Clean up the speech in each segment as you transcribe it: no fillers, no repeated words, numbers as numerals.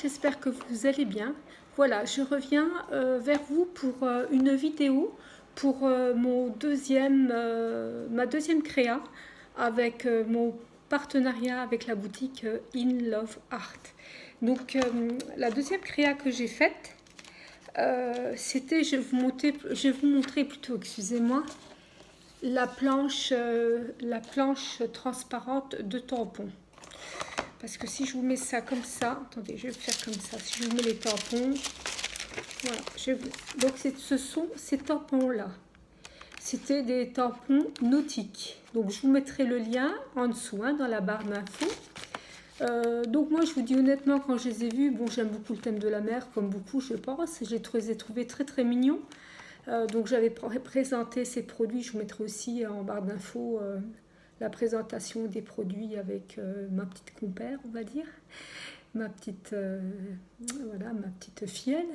j'espère que vous allez bien. Voilà, je reviens vers vous pour une vidéo pour ma deuxième créa avec mon partenariat avec la boutique In Love Art. Donc la deuxième créa que j'ai faite, c'était, je vais vous montrer plutôt, excusez-moi, la planche transparente de tampon. Parce que si je vous mets ça comme ça, attendez, je vais faire comme ça. Si je vous mets les tampons, voilà. Donc ce sont ces tampons-là. C'était des tampons nautiques. Donc je vous mettrai le lien en dessous, dans la barre d'infos. Donc moi je vous dis honnêtement, quand je les ai vus, bon, j'aime beaucoup le thème de la mer, comme beaucoup je pense. Je les ai trouvés très très mignons. Donc j'avais présenté ces produits, je vous mettrai aussi en barre d'infos la présentation des produits avec ma petite compère, on va dire, ma petite fielle.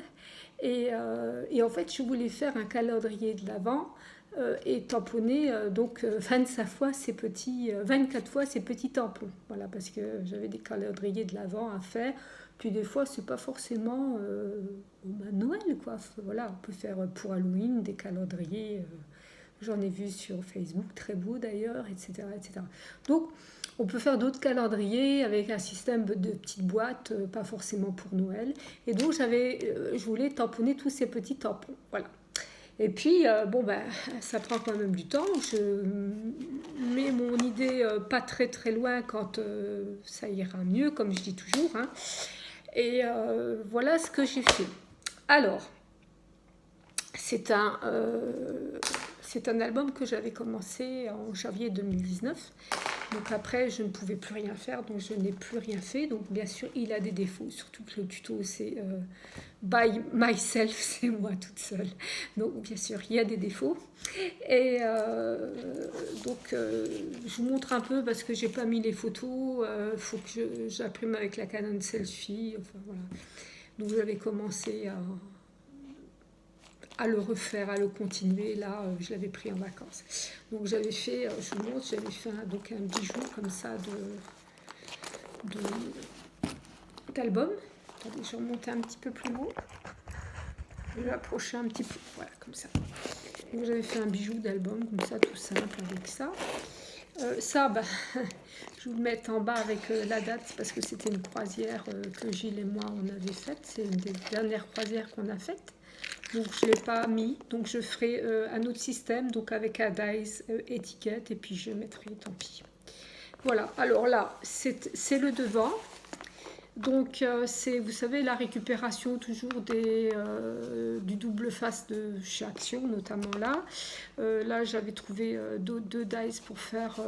Et en fait, je voulais faire un calendrier de l'Avent et tamponner 24 fois ces petits tampons. Voilà, parce que j'avais des calendriers de l'Avent à faire. Puis des fois, c'est pas forcément Noël, quoi. Voilà, on peut faire pour Halloween des calendriers. J'en ai vu sur Facebook, très beau d'ailleurs, etc., etc. Donc, on peut faire d'autres calendriers avec un système de petites boîtes, pas forcément pour Noël. Et donc, je voulais tamponner tous ces petits tampons. Voilà. Et puis, ça prend quand même du temps. Je mets mon idée pas très très loin quand ça ira mieux, comme je dis toujours. Et voilà ce que j'ai fait. Alors, c'est un album que j'avais commencé en janvier 2019. Donc après, je ne pouvais plus rien faire, donc je n'ai plus rien fait. Donc bien sûr, il a des défauts, surtout que le tuto, c'est by myself, c'est moi toute seule. Donc bien sûr, il y a des défauts. Et je vous montre un peu parce que j'ai pas mis les photos. Faut que j'imprime avec la Canon Selfie. Enfin voilà. Donc j'avais commencé à le refaire, à le continuer. Là, je l'avais pris en vacances. Donc j'avais fait, je vous montre, j'avais fait un bijou comme ça d'album. Attendez, je vais remonter un petit peu plus haut. Je vais approcher un petit peu, voilà, comme ça. Donc j'avais fait un bijou d'album, comme ça, tout simple avec ça. Je vous le mets en bas avec la date parce que c'était une croisière que Gilles et moi on avait faite. C'est une des dernières croisières qu'on a faites. Donc je ne l'ai pas mis, donc je ferai un autre système, donc avec un dies étiquette, et puis je mettrai, tant pis. Voilà, alors là, c'est le devant. Donc c'est, vous savez, la récupération toujours du double face de chez Action, notamment là. Là, j'avais trouvé deux dies pour faire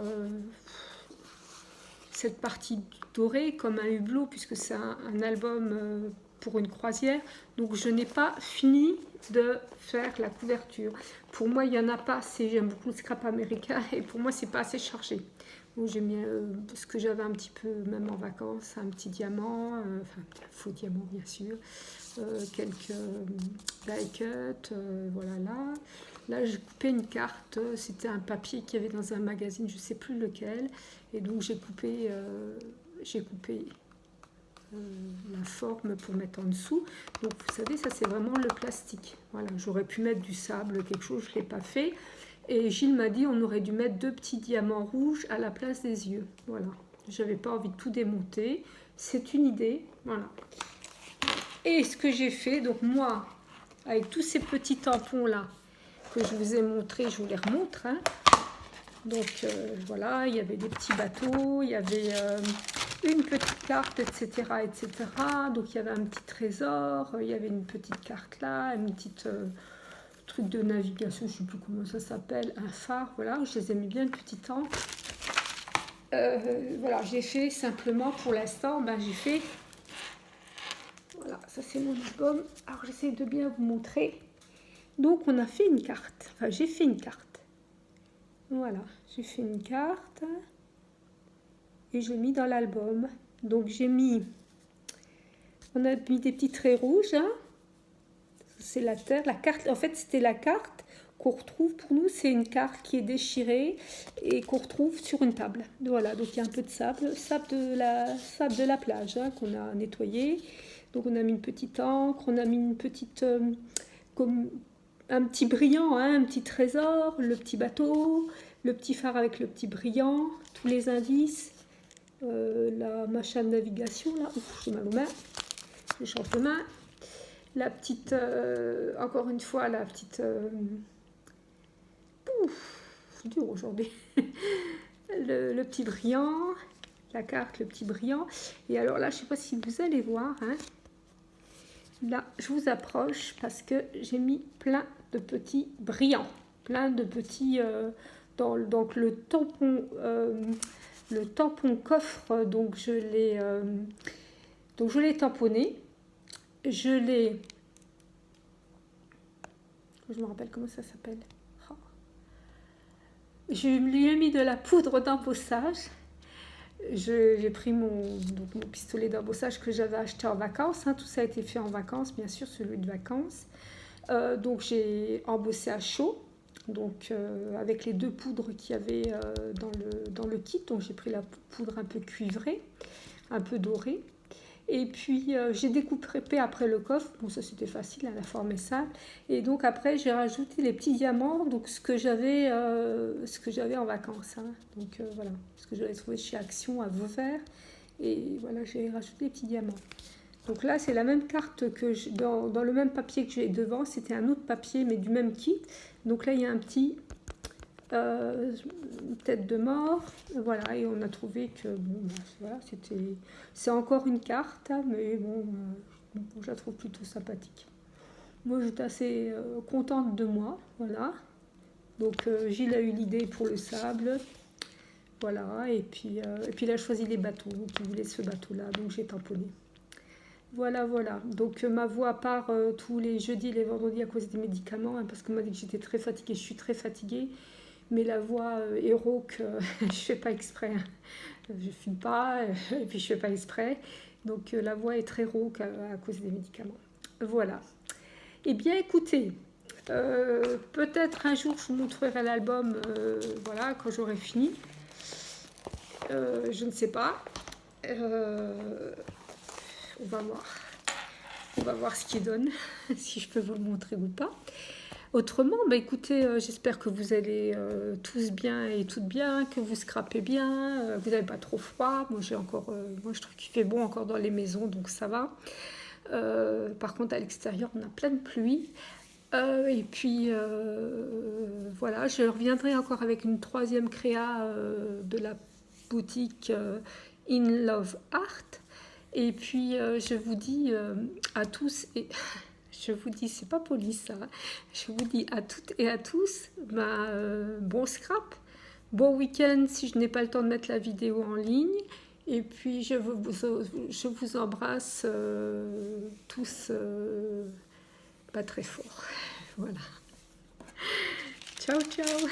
cette partie dorée, comme un hublot, puisque c'est un album pour une croisière. Donc je n'ai pas fini de faire la couverture. Pour moi, il n'y en a pas assez. J'aime beaucoup le scrap américain et pour moi, c'est pas assez chargé. Donc j'ai mis ce que j'avais un petit peu, même en vacances, un petit diamant, enfin un faux diamant bien sûr, quelques die cut, voilà là. Là, j'ai coupé une carte, c'était un papier qu'il y avait dans un magazine, je ne sais plus lequel, et donc j'ai coupé la forme pour mettre en dessous. Donc vous savez, ça c'est vraiment le plastique. Voilà, j'aurais pu mettre du sable, quelque chose, je ne l'ai pas fait. Et Gilles m'a dit on aurait dû mettre 2 petits diamants rouges à la place des yeux. Voilà, j'avais pas envie de tout démonter. C'est une idée, voilà. Et ce que j'ai fait, donc moi, avec tous ces petits tampons là que je vous ai montré, je vous les remontre. Donc voilà, il y avait des petits bateaux, il y avait une petite carte, etc., etc. Donc il y avait un petit trésor, il y avait une petite carte là, une petite truc de navigation, je ne sais plus comment ça s'appelle, un phare, voilà, je les ai mis bien le petit temps. Voilà, j'ai fait simplement pour l'instant, j'ai fait, voilà, ça c'est mon album. Alors j'essaie de bien vous montrer. Donc on a fait une carte, enfin j'ai fait une carte. Voilà, j'ai fait une carte et je l'ai mis dans l'album. Donc on a mis des petits traits rouges. C'est la terre, la carte. En fait, c'était la carte qu'on retrouve pour nous. C'est une carte qui est déchirée et qu'on retrouve sur une table. Voilà, donc il y a un peu de sable de la plage qu'on a nettoyé. Donc on a mis une petite encre, on a mis une petite, comme un petit brillant, hein, un petit trésor, le petit bateau, le petit phare avec le petit brillant, tous les indices, la machin de navigation, là, ouf, j'ai mal aux mains, je change de main, la petite, encore une fois, la petite, c'est dur aujourd'hui, le petit brillant, la carte, le petit brillant, et alors là, je ne sais pas si vous allez voir, hein, là, je vous approche parce que j'ai mis plein de petits brillants, plein de petits, donc le tampon coffre, donc je l'ai tamponné, je me rappelle comment ça s'appelle. Oh. Je lui ai mis de la poudre d'embossage. J'ai pris mon pistolet d'embossage que j'avais acheté en vacances, hein. Tout ça a été fait en vacances, bien sûr, celui de vacances. Donc j'ai embossé à chaud, donc avec les 2 poudres qu'il y avait dans le kit. Donc j'ai pris la poudre un peu cuivrée, un peu dorée. Et puis j'ai découpé après le coffre, bon ça c'était facile, hein, la forme est simple. Et donc après j'ai rajouté les petits diamants, donc ce que j'avais en vacances, hein. Donc voilà, ce que j'avais trouvé chez Action à Vauvert. Et voilà, j'ai rajouté les petits diamants. Donc là c'est la même carte que dans le même papier que j'ai devant, c'était un autre papier mais du même kit. Donc là il y a un petit tête de mort, voilà, et on a trouvé que bon, voilà, c'est encore une carte, hein, mais bon, je la trouve plutôt sympathique. Moi j'étais assez contente de moi, voilà. Donc Gilles a eu l'idée pour le sable, voilà, et puis il a choisi les bateaux, donc il voulait ce bateau là, donc j'ai tamponné. Voilà, voilà. Donc ma voix part tous les jeudis et les vendredis à cause des médicaments, hein, parce qu'on m'a dit que j'étais très fatiguée, je suis très fatiguée. Mais la voix est rauque, je ne fais pas exprès. Hein. Je ne fume pas, et puis je ne fais pas exprès. Donc la voix est très rauque à cause des médicaments. Voilà. Eh bien écoutez, peut-être un jour je vous montrerai l'album, voilà, quand j'aurai fini. Je ne sais pas. On va voir. On va voir ce qu'il donne, si je peux vous le montrer ou pas. Autrement, bah écoutez, j'espère que vous allez tous bien et toutes bien, que vous scrapez bien, vous n'avez pas trop froid. Moi, je trouve qu'il fait bon encore dans les maisons, donc ça va. Par contre, à l'extérieur, on a plein de pluie. Et puis, voilà, je reviendrai encore avec une 3e créa de la boutique In Love Art. Et puis, je vous dis à tous et... Je vous dis, c'est pas poli ça, je vous dis à toutes et à tous, bon scrap, bon week-end si je n'ai pas le temps de mettre la vidéo en ligne. Et puis je vous embrasse tous pas très fort. Voilà. Ciao, ciao.